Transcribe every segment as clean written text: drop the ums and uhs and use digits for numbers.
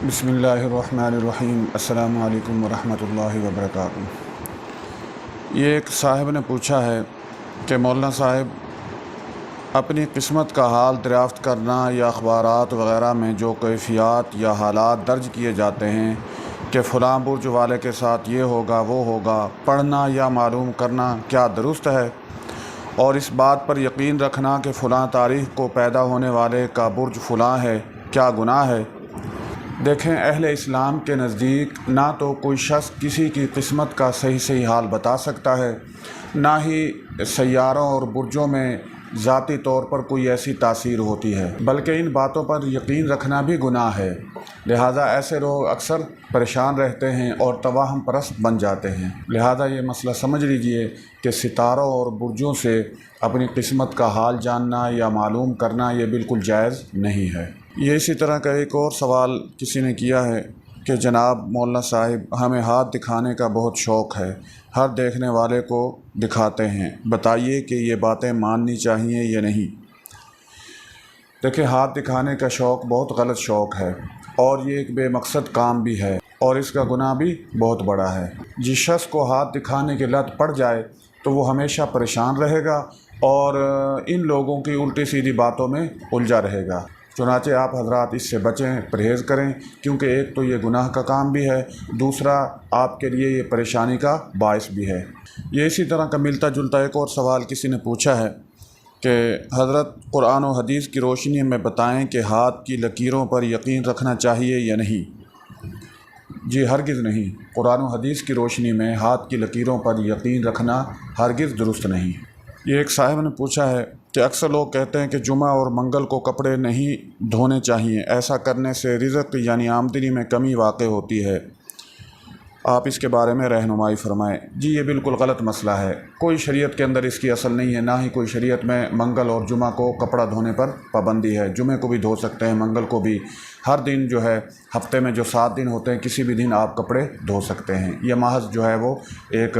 بسم اللہ الرحمن الرحیم۔ السلام علیکم ورحمۃ اللہ وبرکاتہ۔ یہ ایک صاحب نے پوچھا ہے کہ مولانا صاحب، اپنی قسمت کا حال دریافت کرنا یا اخبارات وغیرہ میں جو کیفیات یا حالات درج کیے جاتے ہیں کہ فلاں برج والے کے ساتھ یہ ہوگا وہ ہوگا، پڑھنا یا معلوم کرنا کیا درست ہے؟ اور اس بات پر یقین رکھنا کہ فلاں تاریخ کو پیدا ہونے والے کا برج فلاں ہے، کیا گناہ ہے؟ دیکھیں، اہل اسلام کے نزدیک نہ تو کوئی شخص کسی کی قسمت کا صحیح حال بتا سکتا ہے، نہ ہی سیاروں اور برجوں میں ذاتی طور پر کوئی ایسی تاثیر ہوتی ہے، بلکہ ان باتوں پر یقین رکھنا بھی گناہ ہے۔ لہذا ایسے لوگ اکثر پریشان رہتے ہیں اور توہم پرست بن جاتے ہیں۔ لہذا یہ مسئلہ سمجھ لیجئے کہ ستاروں اور برجوں سے اپنی قسمت کا حال جاننا یا معلوم کرنا یہ بالکل جائز نہیں ہے۔ یہ اسی طرح کا ایک اور سوال کسی نے کیا ہے کہ جناب مولانا صاحب، ہمیں ہاتھ دکھانے کا بہت شوق ہے، ہر دیکھنے والے کو دکھاتے ہیں، بتائیے کہ یہ باتیں ماننی چاہیے یا نہیں؟ دیکھیں، ہاتھ دکھانے کا شوق بہت غلط شوق ہے اور یہ ایک بے مقصد کام بھی ہے اور اس کا گناہ بھی بہت بڑا ہے۔ جس شخص کو ہاتھ دکھانے کی لت پڑ جائے تو وہ ہمیشہ پریشان رہے گا اور ان لوگوں کی الٹی سیدھی باتوں میں الجھا رہے گا۔ چنانچہ آپ حضرات اس سے بچیں، پرہیز کریں، کیونکہ ایک تو یہ گناہ کا کام بھی ہے، دوسرا آپ کے لیے یہ پریشانی کا باعث بھی ہے۔ یہ اسی طرح کا ملتا جلتا ایک اور سوال کسی نے پوچھا ہے کہ حضرت، قرآن و حدیث کی روشنی میں بتائیں کہ ہاتھ کی لکیروں پر یقین رکھنا چاہیے یا نہیں؟ جی ہرگز نہیں، قرآن و حدیث کی روشنی میں ہاتھ کی لکیروں پر یقین رکھنا ہرگز درست نہیں۔ یہ ایک صاحب نے پوچھا ہے کہ اکثر لوگ کہتے ہیں کہ جمعہ اور منگل کو کپڑے نہیں دھونے چاہیے، ایسا کرنے سے رزق یعنی آمدنی میں کمی واقع ہوتی ہے، آپ اس کے بارے میں رہنمائی فرمائیں۔ جی یہ بالکل غلط مسئلہ ہے، کوئی شریعت کے اندر اس کی اصل نہیں ہے، نہ ہی کوئی شریعت میں منگل اور جمعہ کو کپڑا دھونے پر پابندی ہے۔ جمعے کو بھی دھو سکتے ہیں، منگل کو بھی، ہر دن جو ہے ہفتے میں جو 7 دن ہوتے ہیں کسی بھی دن آپ کپڑے دھو سکتے ہیں۔ یہ محض جو ہے وہ ایک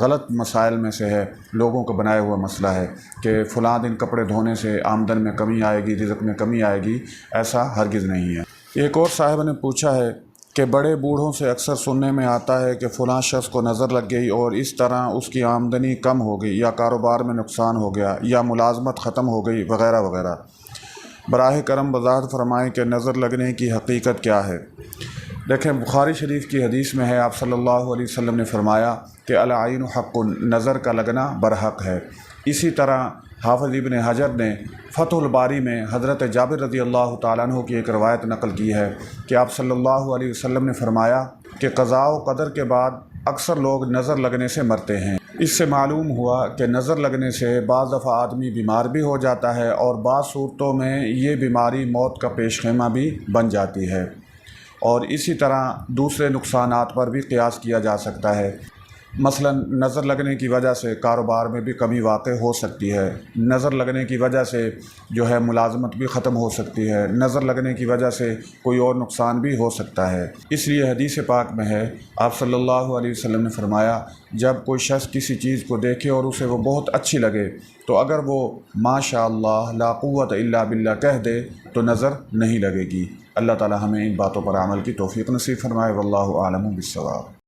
غلط مسائل میں سے ہے، لوگوں کو بنایا ہوا مسئلہ ہے کہ فلاں دن کپڑے دھونے سے آمدن میں کمی آئے گی، رزق میں کمی آئے گی، ایسا ہرگز نہیں ہے۔ ایک اور صاحب نے پوچھا ہے کہ بڑے بوڑھوں سے اکثر سننے میں آتا ہے کہ فلاں شخص کو نظر لگ گئی اور اس طرح اس کی آمدنی کم ہو گئی یا کاروبار میں نقصان ہو گیا یا ملازمت ختم ہو گئی وغیرہ وغیرہ۔ براہ کرم وضاحت فرمائیں کہ نظر لگنے کی حقیقت کیا ہے؟ دیکھیں، بخاری شریف کی حدیث میں ہے، آپ صلی اللہ علیہ وسلم نے فرمایا کہ العین حق، نظر کا لگنا برحق ہے۔ اسی طرح حافظ ابن حجر نے فتح الباری میں حضرت جابر رضی اللہ تعالیٰ عنہ کی ایک روایت نقل کی ہے کہ آپ صلی اللہ علیہ وسلم نے فرمایا کہ قضاء و قدر کے بعد اکثر لوگ نظر لگنے سے مرتے ہیں۔ اس سے معلوم ہوا کہ نظر لگنے سے بعض دفعہ آدمی بیمار بھی ہو جاتا ہے اور بعض صورتوں میں یہ بیماری موت کا پیش خیمہ بھی بن جاتی ہے، اور اسی طرح دوسرے نقصانات پر بھی قیاس کیا جا سکتا ہے۔ مثلا نظر لگنے کی وجہ سے کاروبار میں بھی کمی واقع ہو سکتی ہے، نظر لگنے کی وجہ سے جو ہے ملازمت بھی ختم ہو سکتی ہے، نظر لگنے کی وجہ سے کوئی اور نقصان بھی ہو سکتا ہے۔ اس لیے حدیث پاک میں ہے، آپ صلی اللہ علیہ وسلم نے فرمایا، جب کوئی شخص کسی چیز کو دیکھے اور اسے وہ بہت اچھی لگے تو اگر وہ ماشاء اللہ لا قوت الا باللہ کہہ دے تو نظر نہیں لگے گی۔ اللہ تعالی ہمیں ان باتوں پر عمل کی توفیق نصیب فرمائے، واللہ اعلم بالصواب۔